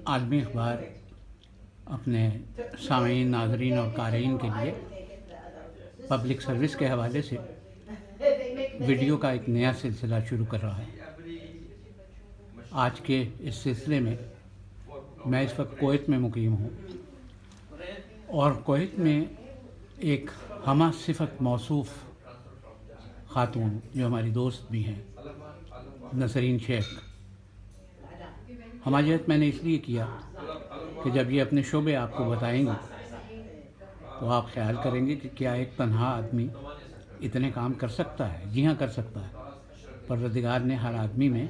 عالمی اخبار اپنے سامعین، ناظرین اور قارئین کے لیے پبلک سروس کے حوالے سے ویڈیو کا ایک نیا سلسلہ شروع کر رہا ہے۔ آج کے اس سلسلے میں میں اس وقت کویت میں مقیم ہوں، اور کویت میں ایک ہمہ صفت موصوف خاتون جو ہماری دوست بھی ہیں، نسرین شیخ۔ ہمہ جہت میں نے اس لیے کیا کہ جب یہ اپنے شعبے آپ کو بتائیں گے تو آپ خیال کریں گے کہ کیا ایک تنہا آدمی اتنے کام کر سکتا ہے؟ جی ہاں، کر سکتا ہے۔ پروردگار نے ہر آدمی میں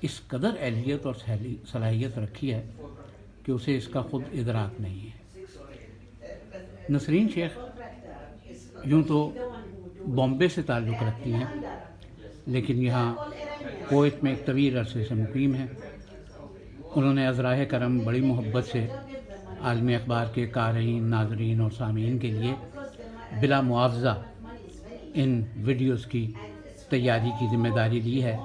اس قدر اہلیت اور صلاحیت رکھی ہے کہ اسے اس کا خود ادراک نہیں ہے۔ نسرین شیخ یوں تو بامبے سے تعلق رکھتی ہیں، لیکن یہاں کویت میں ایک طویل عرصے سے مقیم ہیں۔ انہوں نے از راہ کرم بڑی محبت سے عالمی اخبار کے قارئین، ناظرین اور سامعین کے لیے بلا معاوضہ ان ویڈیوز کی تیاری کی ذمہ داری لی ہے،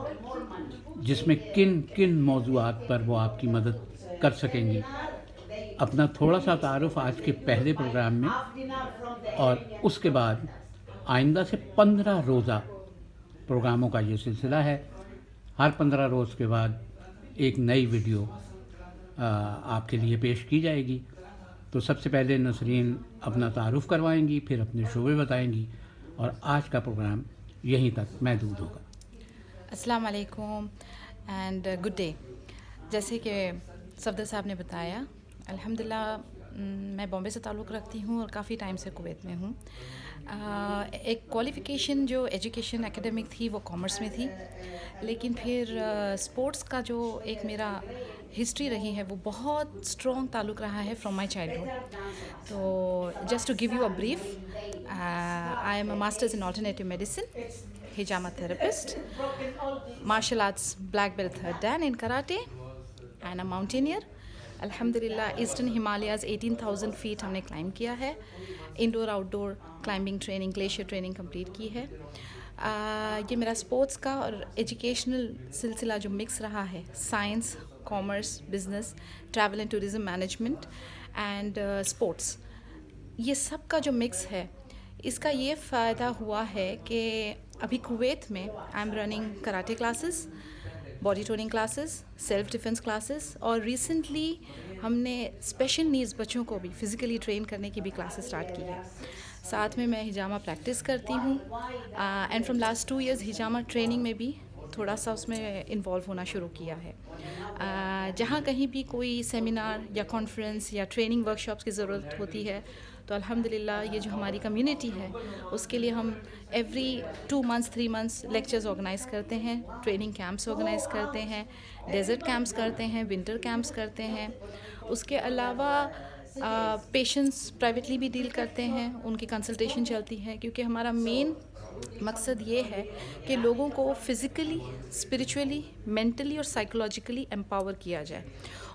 جس میں کن کن موضوعات پر وہ آپ کی مدد کر سکیں گی۔ اپنا تھوڑا سا تعارف آج کے پہلے پروگرام میں، اور اس کے بعد آئندہ سے 15 روزہ پروگراموں کا یہ سلسلہ ہے۔ ہر 15 روز کے بعد ایک نئی ویڈیو آپ کے لیے پیش کی جائے گی۔ تو سب سے پہلے نسرین اپنا تعارف کروائیں گی، پھر اپنے شعبے بتائیں گی، اور آج کا پروگرام یہیں تک محدود ہوگا۔ السلام علیکم اینڈ گڈ ڈے۔ جیسے کہ صفدر صاحب نے بتایا، الحمدللہ میں بامبے سے تعلق رکھتی ہوں اور کافی ٹائم سے کویت میں ہوں۔ ایک کوالیفیکیشن جو ایجوکیشن اکیڈمک تھی وہ کامرس میں تھی، لیکن پھر اسپورٹس کا جو ایک میرا ہسٹری رہی ہے وہ بہت اسٹرانگ تعلق رہا ہے فرام مائی چائلڈہڈ۔ تو just to give you a brief, I'm a masters in alternative medicine, ہجامہ therapist, martial arts black belt third dan in karate, and a mountaineer. الحمدللہ ایسٹرن ہمالیاز 18,000 فیٹ ہم نے climb کیا ہے، indoor outdoor climbing training, glacier training complete کی ہے۔ یہ میرا اسپورٹس کا اور ایجوکیشنل سلسلہ جو مکس رہا ہے، science, commerce, business, travel and tourism management and sports, یہ سب کا جو مکس ہے، اس کا یہ فائدہ ہوا ہے کہ ابھی کویت میں I'm running karate classes, body toning classes, self defence classes, اور ریسنٹلی ہم نے اسپیشل نیڈز بچوں کو بھی فزیکلی ٹرین کرنے کی بھی کلاسز اسٹارٹ کی ہے۔ ساتھ میں میں ہجامہ پریکٹس کرتی ہوں، اینڈ فرام لاسٹ 2 ایئرز ہجامہ ٹریننگ میں بھی تھوڑا سا اس میں انوالو ہونا شروع کیا ہے۔ جہاں کہیں بھی کوئی سیمینار یا کانفرنس یا ٹریننگ ورکشاپس کی ضرورت ہوتی ہے تو الحمدللہ یہ جو ہماری کمیونٹی ہے اس کے لیے ہم every 2 months 3 months lectures organise کرتے ہیں، ٹریننگ کیمپس آرگنائز کرتے ہیں، ڈیزرٹ کیمپس کرتے ہیں، ونٹر کیمپس کرتے ہیں۔ اس کے علاوہ پیشنٹس پرائیویٹلی بھی ڈیل کرتے ہیں، ان کی کنسلٹیشن چلتی ہے، کیونکہ ہمارا مین مقصد یہ ہے کہ لوگوں کو فزیکلی، اسپریچولی، مینٹلی اور سائیکولوجیکلی امپاور کیا جائے،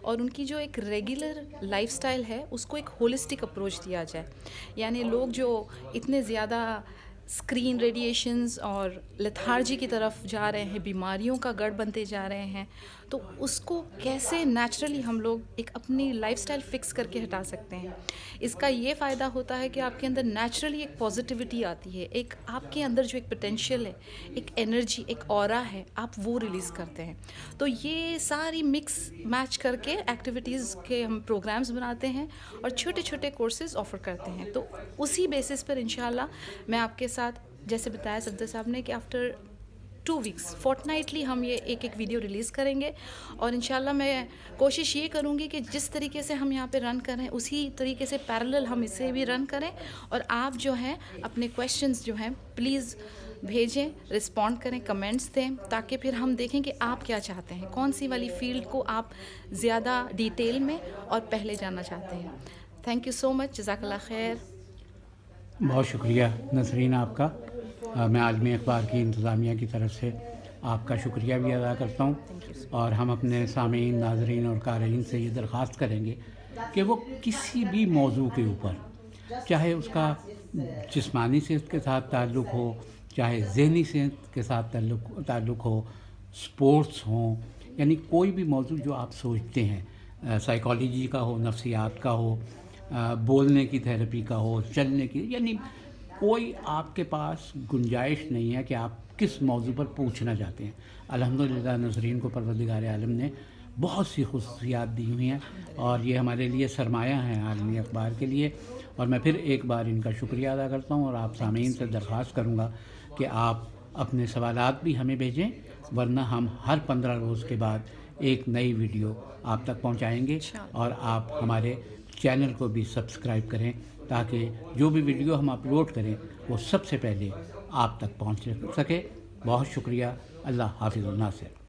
اور ان کی جو ایک ریگولر لائف سٹائل ہے اس کو ایک ہولسٹک اپروچ دیا جائے۔ یعنی لوگ جو اتنے زیادہ اسکرین ریڈیشنز اور لیتھارجی کی طرف جا رہے ہیں، بیماریوں کا گڑھ بنتے جا رہے ہیں، تو اس کو کیسے نیچرلی ہم لوگ ایک اپنی لائف سٹائل فکس کر کے ہٹا سکتے ہیں۔ اس کا یہ فائدہ ہوتا ہے کہ آپ کے اندر نیچرلی ایک پازیٹیوٹی آتی ہے، ایک آپ کے اندر جو ایک پوٹینشیل ہے، ایک انرجی، ایک اورا ہے، آپ وہ ریلیز کرتے ہیں۔ تو یہ ساری مکس میچ کر کے ایکٹیویٹیز کے ہم پروگرامز بناتے ہیں اور چھوٹے چھوٹے کورسز آفر کرتے ہیں۔ تو اسی بیسس پر انشاءاللہ میں آپ کے ساتھ، جیسے بتایا صفدر صاحب نے، کہ آفٹر 2 ویکس فورٹ نائٹلی ہم یہ ایک ویڈیو ریلیز کریں گے، اور انشاءاللہ میں کوشش یہ کروں گی کہ جس طریقے سے ہم یہاں پہ رن کریں اسی طریقے سے پیرلل ہم اسے بھی رن کریں، اور آپ جو ہیں اپنے کویشچنز جو ہیں پلیز بھیجیں، رسپونڈ کریں، کمنٹس دیں، تاکہ پھر ہم دیکھیں کہ آپ کیا چاہتے ہیں، کون سی والی فیلڈ کو آپ زیادہ ڈیٹیل میں اور پہلے جاننا چاہتے ہیں۔ تھینک یو سو مچ، جزاک اللہ خیر۔ بہت شکریہ نسرین آپ کا۔ میں عالمی اخبار کی انتظامیہ کی طرف سے آپ کا شکریہ بھی ادا کرتا ہوں، اور ہم اپنے سامعین، ناظرین اور قارئین سے یہ درخواست کریں گے کہ وہ کسی بھی موضوع کے اوپر، چاہے اس کا جسمانی صحت کے ساتھ تعلق ہو، چاہے ذہنی صحت کے ساتھ تعلق ہو، سپورٹس ہوں، یعنی کوئی بھی موضوع جو آپ سوچتے ہیں، سائیکالوجی کا ہو، نفسیات کا ہو، بولنے کی تھیراپی کا ہو، چلنے کی، یعنی کوئی آپ کے پاس گنجائش نہیں ہے کہ آپ کس موضوع پر پوچھنا چاہتے ہیں۔ الحمدللہ ناظرین کو پروردگار عالم نے بہت سی خصوصیات دی ہوئی ہیں اور یہ ہمارے لیے سرمایہ ہیں عالمی اخبار کے لیے، اور میں پھر ایک بار ان کا شکریہ ادا کرتا ہوں اور آپ سامعین سے درخواست کروں گا کہ آپ اپنے سوالات بھی ہمیں بھیجیں، ورنہ ہم ہر 15 روز کے بعد ایک نئی ویڈیو آپ تک پہنچائیں گے، اور آپ ہمارے چینل کو بھی سبسکرائب کریں تاکہ جو بھی ویڈیو ہم اپلوڈ کریں وہ سب سے پہلے آپ تک پہنچ سکے۔ بہت شکریہ۔ اللہ حافظ الناصر۔